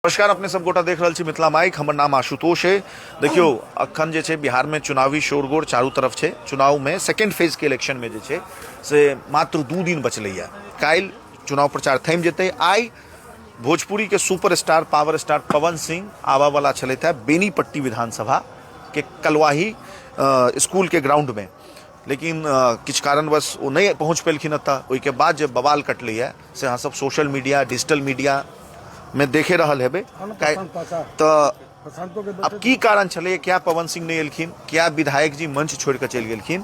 नमस्कार, अपने सब गोटा देख रहल छी मिथिला माइक। हमर नाम आशुतोष है। देखियो अखन जे छै बिहार में चुनावी शोरगोर चारू तरफ छै। चुनाव में सेकेंड फेज के इलेक्शन में जे छै से मात्र 2 दिन बचलैया। काल्हि चुनाव प्रचार थम जेतै। आई भोजपुरी के superstar power star Pawan Singh आवा वाला छलैथ बेनीपट्टी विधानसभा के कलवाही स्कूल के ग्राउंड में, लेकिन किछु कारणवश वो नहीं पहुँच पेलखिन एतऽ। ओहिके बाद जब बवाल कटलैया से अहाँ सब सोशल मीडिया डिजिटल मीडिया में देखे रहल हेबे। तो अब की कारण छले, क्या पवन सिंह नहीं एलखिन, क्या विधायक जी मंच छोड़ के चल गेलखिन,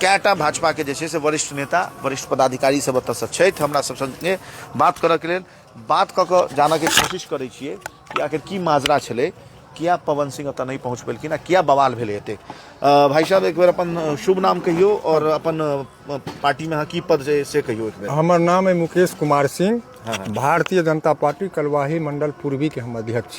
कैटा भाजपा के जे से वरिष्ठ नेता वरिष्ठ पदाधिकारी सब एतऽ से छथि। हमरा सब संगे बात करऽ के लेल बात कऽ के जानऽ के कोशिश करै छियै कि आखिर की माजरा छले, किया पवन सिंह एतऽ नहीं पहुँच पेलखिन आ किया बवाल भेलै एते। भाई साहब एक बेर अपन शुभ नाम कहियो और अपन पार्टी में की पद से कहियो एक बेर। हमर नाम है मुकेश कुमार सिंह। भारतीय जनता पार्टी कलवाही मंडल पूर्वी के हम अध्यक्ष।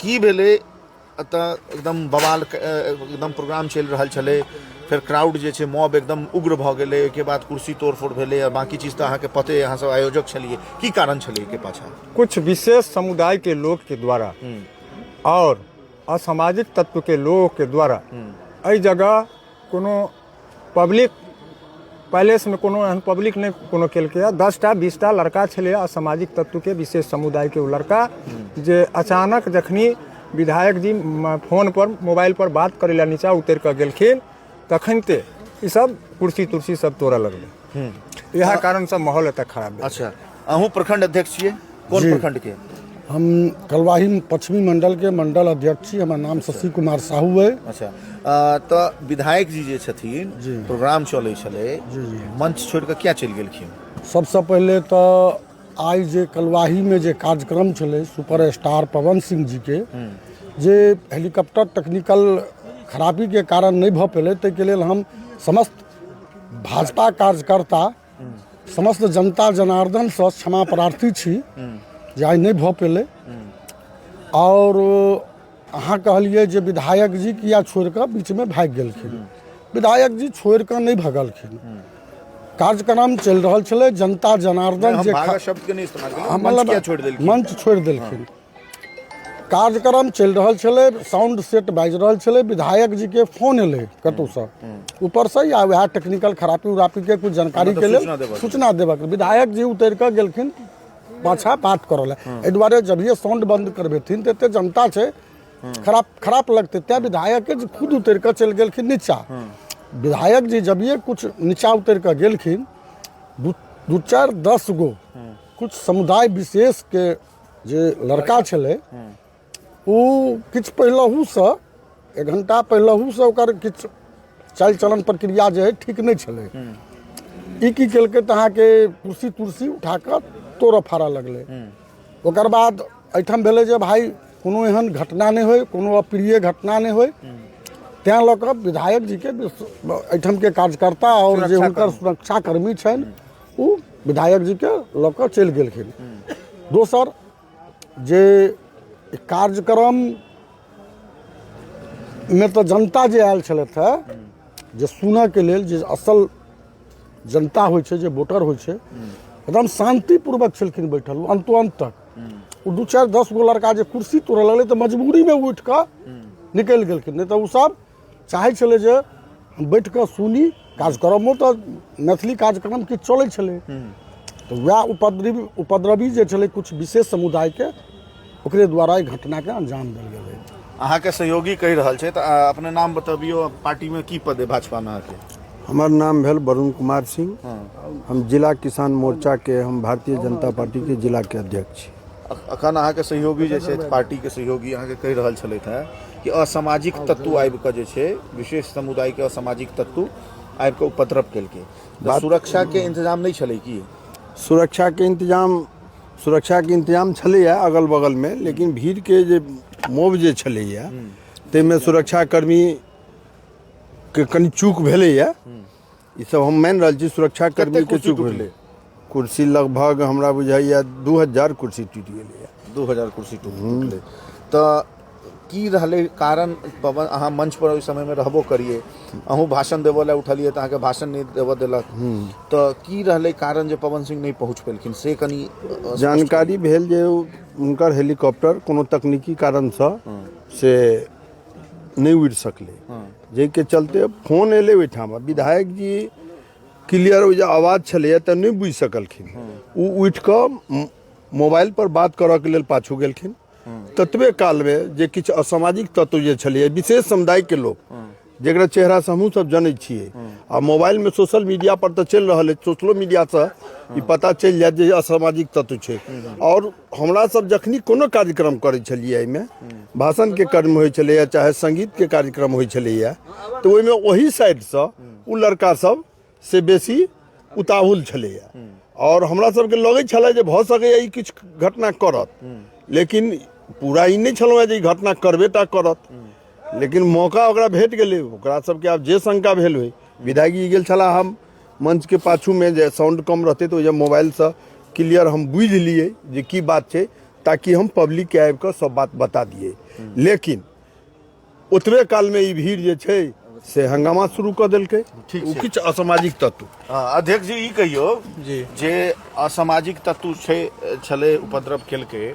की भेलै एतऽ एकदम बवाल एकदम प्रोग्राम चल रहा छलै, फिर क्राउड जे छै मॉब एकदम उग्र भऽ गेलै, ओहिके बाद कुर्सी तोड़फोड़ भेलै आ बाकी चीज तऽ अहाँके पते, अहाँ सब आयोजक छलिए, की कारण छलै के पाछा? कुछ विशेष समुदाय के लोग के द्वारा और असामाजिक तत्व के लोगों के द्वारा एहि जगह कोनो पब्लिक पैलेस में कोनो एहन पब्लिक नहीं कोनो केलकै। 10टा 20टा लड़का छलै असामाजिक तत्व के विशेष समुदाय के, वो लड़का जे अचानक जखनी विधायक जी फोन पर मोबाइल पर बात करे ला नीचा उतर कर गेलखिन तखनते ई सब कुर्सी तुर्सी सब तोड़े लगलै। यह कारण सब माहौल एतऽ खराब भेल। अच्छा, अहूँ प्रखंड अध्यक्ष छियै? कोन प्रखंड के? हम कलवाही पश्चिमी मंडल के मंडल अध्यक्ष छी। हमर नाम शशि कुमार साहू है। अच्छा, तो विधायक जी जे छथिन प्रोग्राम चलै छलै, मंच छोड़ के क्या चल गेलखिन? सबसे पहले तो आई जे कलवाही में जे कार्यक्रम छलै सुपर स्टार पवन सिंह जी के, जे हेलीकॉप्टर टेक्निकल खराबी के कारण नहीं भ पेले, ताहिके लेल हम समस्त भाजपा कार्यकर्ता समस्त जनता जनार्दन से क्षमा प्रार्थी छी जे आई नहीं भ पेले। और अहाँ कहलिए जे विधायक जी किया छोड़ कर बीच में भाग गेलखिन। विधायक जी छोड़ कर नहीं भगलखिन। कार्यक्रम चल रहा छलै, जनता जनार्दन जे शब्द के नहीं इस्तेमाल केलियै, मंच किया छोड़ देलखिन? मंच छोड़ देलखिन। कार्यक्रम चल रहा छलै, साउंड सेट बाजि रहल छलै, विधायक जी के फोन एलै कतौ से ऊपर से, या वह टेक्निकल खराबी उराबी के कुछ जानकारी के लिए सूचना देबक। विधायक जी उतर कर गेलखिन पाछा बात करल। एहि दुआरे जब ये साउंड बंद करबेथिन तो जनता छै खराब लगते, त्या विधायक के खुद उतर कर चल गेलखिन नीचा। विधायक जी जब ये कुछ नीचा उतर कर गेलखिन, 2-4-10 गो कुछ समुदाय विशेष के जे लड़का छलै, वो किछु पहिलहू से 1 घंटा पहिलहू से ओकर किछु चाल चलन प्रक्रिया जे है ठीक नहीं छलै। ई की केलकै तऽ अहाँके कुर्सी तुर्सी उठा कऽ तोड़ऽ फाड़ऽ लगलै। ओकर बाद एहिठाम भेलै जे भाई कोनो एहन घटना नहीं होय, कोनो अप्रिय घटना नहीं होय, तैं लऽ कऽ विधायक जी के एहिठाम के कार्यकर्ता और जे हुनकर सुरक्षा कर्मी छनि ओ विधायक जी के लऽ कऽ चलि गेलखिन। दोसर जे कार्यक्रम में तो जनता जे आयल छलथि है जे सुनऽ के लेल, जे असल जनता होइ छै, जे वोटर होइ छै, एकदम शांतिपूर्वक छलखिन बैठल अंतो अंत तक। वो 2-4-10 गो लड़का जे कुर्सी तोड़े लगले तो मजबूरी में उठ कऽ निकलि गेलखिन, नहीं तो वो सब चाहे छले जे हम बैठ कऽ सुनी। कार्यक्रमो तो मैथिली कार्यक्रम की चलै छलै, तो वह उपद्रवी जे छलै कुछ विशेष समुदाय के, ओकरे द्वारा ई घटना के अंजाम देल गेलै। अहाँ के सहयोगी कहि रहल छै तऽ अपने नाम बतबियो, पार्टी में की पद है भाजपा में अहाँके? हमार नाम भेल वरुण कुमार सिंह। हम जिला किसान मोर्चा के, हम भारतीय जनता पार्टी के जिला के अध्यक्ष छी। अखन अहाँ के सहयोगी जे छै पार्टी के सहयोगी अहाँ के कहि रहल छलथि है कि असामाजिक तत्व आबि कऽ जे छै, विशेष समुदाय के असामाजिक तत्व आबि कऽ उपद्रव केलकै। सुरक्षा के इंतजाम नहीं छलै की? सुरक्षा के इंतजाम छलैया अगल बगल में, लेकिन भीड़ के जे मोब जे छलैया ताहिमे सुरक्षाकर्मी के कनि चूक भेलैया। ई सब हम मान रहल छी, सुरक्षाकर्मी के चूक भेलै। कुर्सी लगभग हमरा बुझाइया 2000 कुर्सी टूटि गेलैया। 2000 कुर्सी टूटलै। तऽ की रहले कारण पवन अहाँ मंच पर ओहि समय में रहबो करिए अहूँ भाषण देवो ला उठलिए तो अहाँके भाषण नहीं देवो देलक तो की रहले कारण जे पवन सिंह नहीं पहुँच पेलखिन से कनी जानकारी भेल जे उनकर हेलीकॉप्टर कोनो तकनीकी कारण से नहीं उड़ सकले जाहिके चलते फोन एले ओहिठाम विधायक जी क्लियर ओ जे आवाज छलै तऽ नहीं बुझि सकलखिन ओ उठि कऽ मोबाइल पर बात करऽ के लेल पाछू गेलखिन ततबे काल में जे किछु असामाजिक तत्व जे छलै विशेष समुदाय के लोग जकरा चेहरा से हमहूँ सब जनै छियै आ मोबाइल में सोशल मीडिया पर तऽ चलि रहल है सोशलो मीडिया से ई पता चलि जायत जे असामाजिक तत्व छै और हमरा सब जखनी कोनो कार्यक्रम करै छलियै एहिमे भाषण के कर्म होइ छलैया चाहे संगीत के कार्यक्रम होइ छलैया तऽ ओहिमे ओही साइड से उ लड़का सब से बेसी उताहुल छलैया और हमरा सबके लगै छलै जे भऽ सकैया ई किछु घटना करत लेकिन पूरा ई नहीं छलहुँ जे ई घटना करबे टा करत लेकिन मौका ओकरा भेट गेलै ओकरा सबके आब जे शंका भेल होइ विधायक जी गेल छला हम मंच के पाछू में जे साउंड कम रहते तो जे मोबाइल से क्लियर हम बुझि लिए जे की बात छै ताकि हम पब्लिक के आबि कऽ सब बात बता दिए लेकिन ओतबे काल में ई भीड़ जे छै से हंगामा शुरू कऽ देलकै किछु असामाजिक तत्व अध्यक्ष जी ई कहियो जी जे असामाजिक तत्व छले उपद्रव केलकै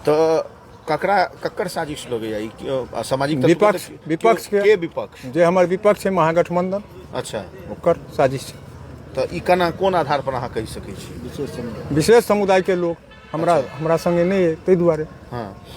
तऽ ककर साजिश लगैया ई असामाजिक तत्व विपक्ष के विपक्ष जे हमर विपक्ष है महागठबंधन अच्छा ओकर साजिश छै तऽ ई केना कोन आधार पर अहाँ कहि सकै छी विशेष समुदाय के लोग हमरा संगे नहीं है ताहि दुआरे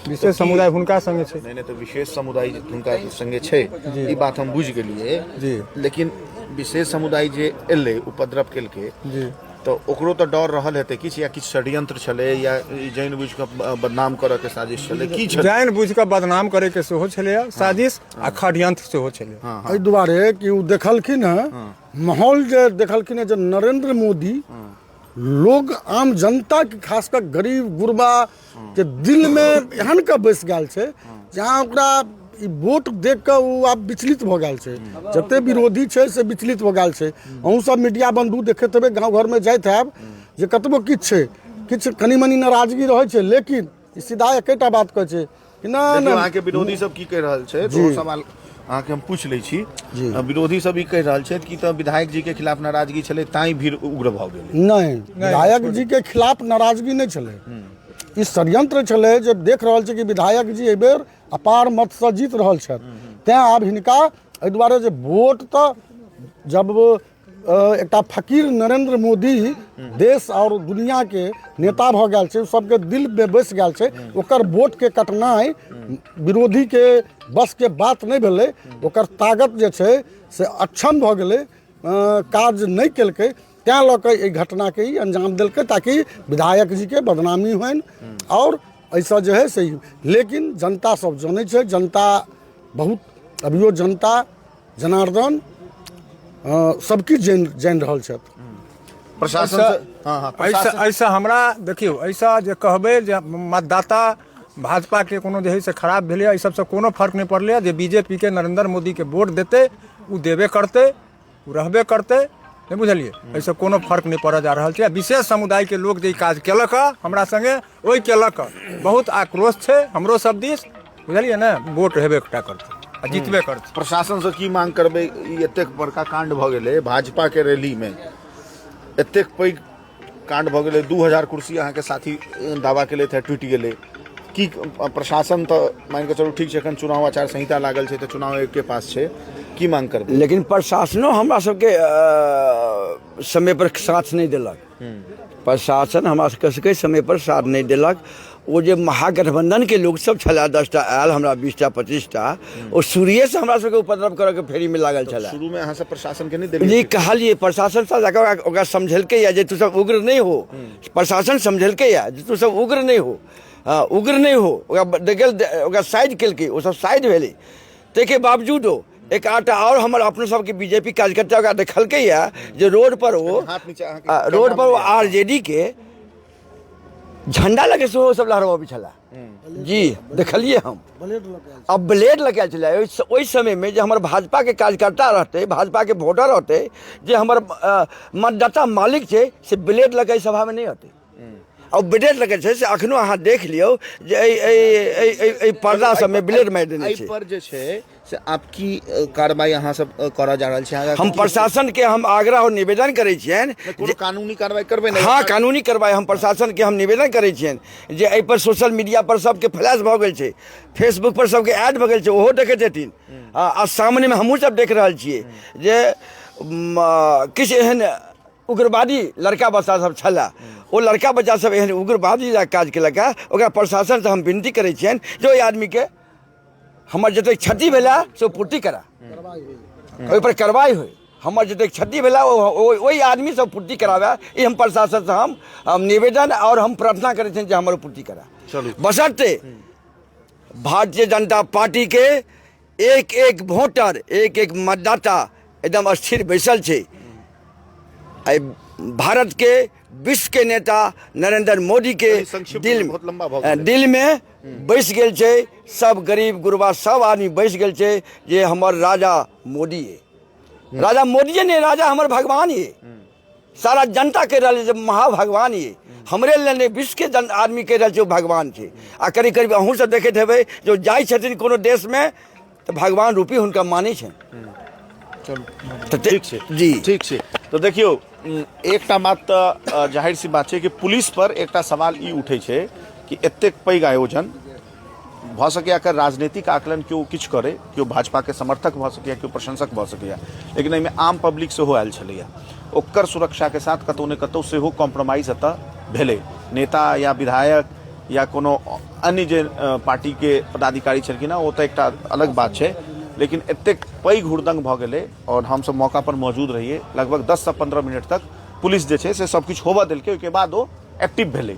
विशेष समुदाय हुनका संगे छै नहीं तो विशेष समुदाय हुनका संगे छै ई बात हम बुझि गेलियै जी लेकिन विशेष समुदाय जे एलै उपद्रव केलकै जी तो ओकरो तो डर रहल हेतै किछु या किछु षड्यंत्र छलै या जानि बुझि कऽ बदनाम करऽ के साजिश छलै की छलै जानि बुझि कऽ बदनाम करे के सेहो छलै साजिश आ षड्यंत्र सेहो छलै एहि दुआरे कि ओ देखलखिन हँ माहौल जे देखलखिन हँ जे नरेंद्र मोदी लोग आम जनता के खासकर गरीब गुरबा के दिल में एहन के बैस गेल छै जहाँ ओकरा ई वोट देख कऽ ओ आब विचलित भऽ गेल छै जते विरोधी छै से विचलित भऽ गेल छै अहूँ सब मीडिया बंधु देखैत हेबै गाँव घर में जाइत हैब जे कतबो किछु छै किछु कनी मनी नाराजगी रहै छै लेकिन सीधा एकेटा बात कहै छै कि नहि अहाँके विरोधी सब की कहि रहल छै तो सवाल अहाँके हम पूछ लै छी विरोधी सब ई कहि रहल छै कि तऽ विधायक जी के खिलाफ नाराजगी छलै ताई भीड़ उग्र भऽ गेलै नहीं विधायक जी के खिलाफ नाराजगी नहीं छलै ई षड्यंत्र छलै जे देख रहल छै कि विधायक जी एहि बेर अपार मत से जीत रहल छथि तैं आब हिनका एहि दुआरे जे वोट तऽ जब एकटा फकीर नरेंद्र मोदी देश और दुनिया के नेता भऽ गेल छै सबके दिल में बैस गेल छै ओकर वोट के कटनाइ विरोधी के बस के बात नहीं भेलै ओकर ताकत जे छै से अक्षम भऽ गेलै काज नहीं केलकै तैं लऽ कऽ एहि घटना के ही अंजाम देलकै ताकि विधायक जी के बदनामी होइन और ऐसा जो है सही लेकिन जनता सब जानै छै जनता बहुत अभियो जनता जनार्दन सबकी जानि रहल छथि प्रशासन ऐसा हमरा देखियो ऐसा जे कहबै जे मतदाता भाजपा के कोनो जे है से खराब भेलै एहि सबसे कोनो फर्क नहीं पड़लै जे बीजेपी के नरेंद्र मोदी के वोट देते ओ देबे करते ओ रहबे करते नहीं बुझलिए ऐसे कोनो फर्क नहीं पड़ जा रहा है विशेष समुदाय के लोग जे काज केलक हमरा संगे ओहि केलक बहुत आक्रोश छै हमरो सब दिस बुझलिए ने वोट हेबे करते आ जीतबे करते प्रशासन से की मांग करबै ई एतेक बड़का कांड भऽ गेलै भाजपा के रैली में एतेक पैघ कांड भऽ गेलै 2000 कुर्सी अहाँके साथी दावा केले थे टूटि गेलै की प्रशासन तो मान के चलू ठीक छै एखन चुनाव आचार संहिता लागल छै तऽ चुनाव के पास छै की मांग करबै लेकिन प्रशासनो हमरा सबके समय पर साथ नहीं देलक प्रशासन हमरा सबके समय पर साथ नहीं देलक वो जे महागठबंधन के लोग सब छला 10टा आयल हमरा 20टा 25टा ओ शुरुए से हमरा सबके उपद्रव करऽ के फेरी में लागल छला शुरू में अहाँ सब प्रशासन के नहीं देलियै जी कहलिए प्रशासन से जाकर ओकरा समझेलकै या जे तू सब उग्र नहीं हो प्रशासन समझेलकै या जे तू सब उग्र नहीं हो उग्र नहीं हो ओकरा साइड केलकै ओ सब साइड भेलै ताहिके बावजूदो एक आटा और हमर अपने सबके बीजेपी कार्यकर्ता ओकरा देखलकै या जे रोड पर वो आरजेडी के झंडा लगे से सब लहरबी छला जी देखलिए हम अब ब्लेड लगे छला ओहि समय में जे हमर भाजपा के कार्यकर्ता रहते भाजपा के वोटर रहते जे हमर मतदाता मालिक छै से ब्लेड लगे सभा में नहीं हते और ब्लेड लगे छे से अखनो अहाँ देख लियो जे ए पर्दा सब में ब्लेड मार देने एहि छे। पर जे छै से आपकी कार्रवाई अहाँ सब करऽ जा रहल छी आगाँ हम प्रशासन के हम आग्रह और निवेदन करे छियन कोनो कानूनी कार्रवाई करबै ने? हाँ कानूनी कार्रवाई हम प्रशासन के हम निवेदन करे छियन जे एहि पर सोशल मीडिया पर सबके फ्लैश भऽ गेल छै, फेसबुक पर सबके ऐड भऽ गेल छै, ओहो देखैत हेथिन आ सामने में हमहूँ सब देख रहल छियै जे किछु एहन उग्रवादी लड़का बच्चा सब छला, ओ लड़का बच्चा सब एहन उग्रवादी काज केलक ओकरा प्रशासन से हम विनती करे छियन जे ओहि आदमी के हमर जतेक क्षति भेला से पूर्ति करा, ओहि पर कार्रवाई होय, हमर जतेक क्षति भेला ओहि आदमी से पूर्ति करावे, ई हम प्रशासन से हम निवेदन और हम प्रार्थना करे छियन जे हमर पूर्ति करा। चलू बशर्ते भारतीय जनता पार्टी के एक एक वोटर एक एक मतदाता एकदम स्थिर बैसल छै। भारत के विश्व के नेता नरेंद्र मोदी के दिल में बैस गेल छै, सब गरीब गुरबा सब आदमी बैस गेल छै जे हमर राजा मोदी है। राजा मोदी ने राजा हमर भगवान है, सारा जनता के रहल महाभगवान है, हमरे लिए विश्व के आदमी के रहल भगवान छै। आ करीब करीब अहूँ सब देखैत हेबै जो जाइ छथिन कोनो देश में तो भगवान रूपी हुनका मानै छै। ठीक छै जी ठीक छै। तो देखियो एकटा बात तऽ जाहिर सी बात छै कि पुलिस पर एकटा सवाल ई उठै छै कि एतेक पैघ आयोजन भऽ सकैया एकर राजनीतिक आकलन केओ किछु करे, केओ भाजपा के समर्थक भऽ सकैया, केओ प्रशंसक भऽ सकैया, लेकिन एहिमे आम पब्लिक सेहो आयल छलैया, ओकर सुरक्षा के साथ कतौ ने कतौ सेहो कॉम्प्रोमाइज एतऽ भेलै। नेता या विधायक या कोनो अन्य जे पार्टी के पदाधिकारी छलखिन ओ तऽ एकटा अलग बात छै, लेकिन एतेक पैघ हुड़दंग भऽ गेलै और हम सब मौका पर मौजूद रहिए। लगभग 10 से 15 मिनट तक पुलिस जे छै से सब किछु होबऽ देलकै, ओहिके बाद ओ एक्टिव भेलै,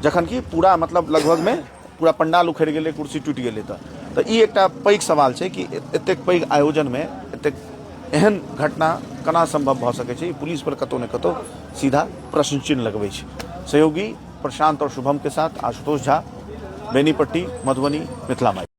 जखन कि पूरा मतलब लगभग में पूरा पंडाल उखड़ि गेलै, कुर्सी टूटि गेलै। तऽ ई एकटा पैघ सवाल छै कि एतेक पैघ आयोजन में एतेक एहन घटना केना संभव भऽ सकै छै। पुलिस पर कतौ ने कतौ सीधा प्रश्न चिन्ह लगबै छै। सहयोगी प्रशांत और शुभम के साथ आशुतोष झा, बेनीपट्टी, मधुबनी, मिथिला।